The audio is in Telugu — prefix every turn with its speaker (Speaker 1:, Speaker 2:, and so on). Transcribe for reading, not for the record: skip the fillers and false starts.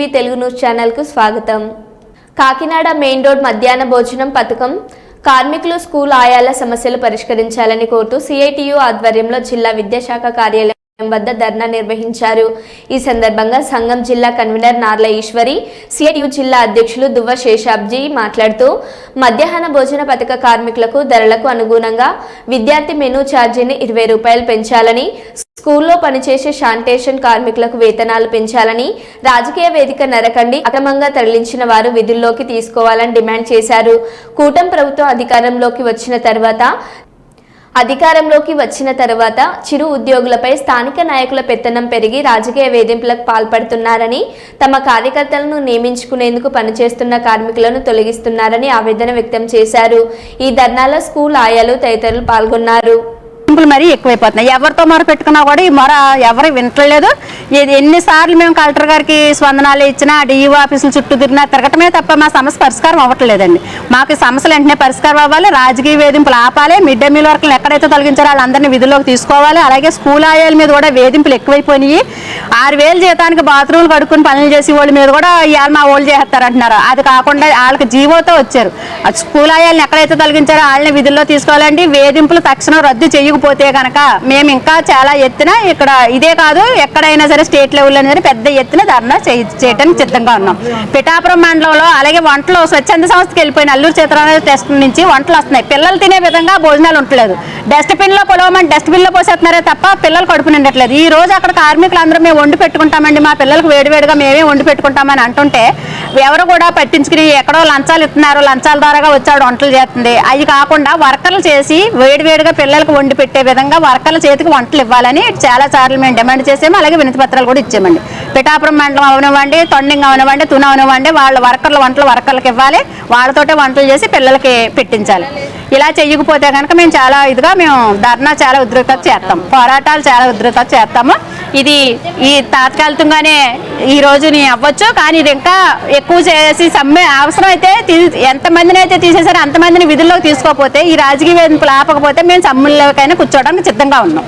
Speaker 1: టీవీ తెలుగు న్యూస్ ఛానల్ కు స్వాగతం. కాకినాడ మెయిన్ రోడ్ మధ్యాహ్న భోజనం పథకం కార్మికులు స్కూల్ ఆయాల సమస్యలు పరిష్కరించాలని కోరుతూ సిఐటియు ఆధ్వర్యంలో జిల్లా విద్యాశాఖ కార్యాలయం వద్ద ధర్నా నిర్వహించారు. ఈ సందర్భంగా సంఘం జిల్లా కన్వీనర్ నార్ల ఈశ్వరి, సిఐటియు జిల్లా అధ్యక్షులు దువ్వ శేషాబ్జీ మాట్లాడుతూ మధ్యాహ్న భోజన పథక కార్మికులకు ధరలకు అనుగుణంగా విద్యార్థి మెనూ ఛార్జీని 20 రూపాయలు పెంచాలని, స్కూల్లో పనిచేసే శానిటేషన్ కార్మికులకు వేతనాలు పెంచాలని, రాజకీయ వేదిక నరకండి అక్రమంగా తరలించిన వారు విధుల్లోకి తీసుకోవాలని డిమాండ్ చేశారు. కూటమి ప్రభుత్వం అధికారంలోకి వచ్చిన తర్వాత చిరు ఉద్యోగులపై స్థానిక నాయకుల పెత్తనం పెరిగి రాజకీయ వేధింపులకు పాల్పడుతున్నారని, తమ కార్యకర్తలను నియమించుకునేందుకు పనిచేస్తున్న కార్మికులను తొలగిస్తున్నారని ఆవేదన వ్యక్తం చేశారు. ఈ ధర్నాలో స్కూల్ ఆయాలు తదితరులు పాల్గొన్నారు.
Speaker 2: మరీ ఎక్కువైపోతున్నాయి. ఎవరితో మొర పెట్టుకున్నా కూడా ఈ మొర ఎవరు వింటలేదు. ఎన్నిసార్లు మేము కలెక్టర్ గారికి స్పందనాలు ఇచ్చినా, డిఈఓ ఆఫీసులు చుట్టూ తిరగటమే తప్ప మా సమస్య పరిష్కారం అవ్వట్లేదండి. మాకు సమస్యలు వెంటనే పరిష్కారం అవ్వాలి, రాజకీయ వేధింపులు ఆపాలి, మిడ్ డే మీల్ వర్కులు ఎక్కడైతే తొలగించారో వాళ్ళందరినీ విధుల్లోకి తీసుకోవాలి. అలాగే స్కూల్ ఆయాల మీద కూడా వేధింపులు ఎక్కువైపోయినాయి. 6,000 జీతానికి బాత్రూమ్లు కడుక్కుని పనులు చేసి వాళ్ళ మీద కూడా ఇవాళ మా వాళ్ళు చేస్తారంటున్నారు. అది కాకుండా వాళ్ళకి జీవోతో వచ్చారు. స్కూల్ ఆయాలను ఎక్కడైతే తొలగించారో వాళ్ళని విధుల్లో తీసుకోవాలండి. వేధింపులు తక్షణం రద్దు చేయకపోతే కనుక మేము ఇంకా చాలా ఎత్తున ఇక్కడ ఇదే కాదు ఎక్కడైనా సరే స్టేట్ లెవెల్లో సరే పెద్ద ఎత్తున ధర్నా చేయడానికి సిద్ధంగా ఉన్నాం. పిఠాపురం మండలంలో అలాగే వంటలు స్వచ్ఛంద సంస్థకి వెళ్ళిపోయిన అల్లూరు సీతారామరాజు టెస్ట్ నుంచి వంటలు వస్తున్నాయి. పిల్లలు తినే విధంగా భోజనాలు ఉండట్లేదు. డస్ట్బిన్లో పొలవమని డస్ట్బిన్లో పోసేస్తున్నారే తప్ప పిల్లలు కడుపు నిండట్లేదు. ఈ రోజు అక్కడ కార్మికులు అందరూ మేము వండి పెట్టుకుంటామండి, మా పిల్లలకు వేడివేడిగా మేమే వండి పెట్టుకుంటామని అంటుంటే ఎవరు కూడా పట్టించుకుని ఎక్కడో లంచాలు ఇస్తున్నారు, లంచాల ద్వారాగా వచ్చాడు వంటలు చేస్తుంది. అవి కాకుండా వర్కర్లు చేసి వేడివేడిగా పిల్లలకు వండి పెట్టే విధంగా వర్కర్ల చేతికి వంటలు ఇవ్వాలని చాలా సార్లు మేము డిమాండ్ చేసాము. అలాగే వినతి పత్రాలు కూడా ఇచ్చామండి. పిఠాపురం మండలం అవనివ్వండి, తొండింగ్ అవనివ్వండి, తున అవనివ్వండి, వాళ్ళ వర్కర్ల వంటలు వర్కర్లకు ఇవ్వాలి, వాళ్ళతోటే వంటలు చేసి పిల్లలకి పెట్టించాలి. ఇలా చేయకపోతే కనుక మేము చాలా ఇదిగా మేము ధర్నా చాలా ఉధృత చేస్తాం, పోరాటాలు చాలా ఉధృత చేస్తాము. ఇది ఈ తాత్కాలికంగానే ఈ రోజుని అవ్వచ్చు, కానీ ఇది ఇంకా ఎక్కువ చేసి సమ్మె అవసరం అయితే ఎంతమందిని అయితే తీసేసారో అంతమందిని విధుల్లోకి తీసుకోకపోతే, ఈ రాజకీయ వేధింపులు ఆపకపోతే మేము సమ్మెల్లోకైనా కూర్చోవడానికి సిద్ధంగా ఉన్నాం.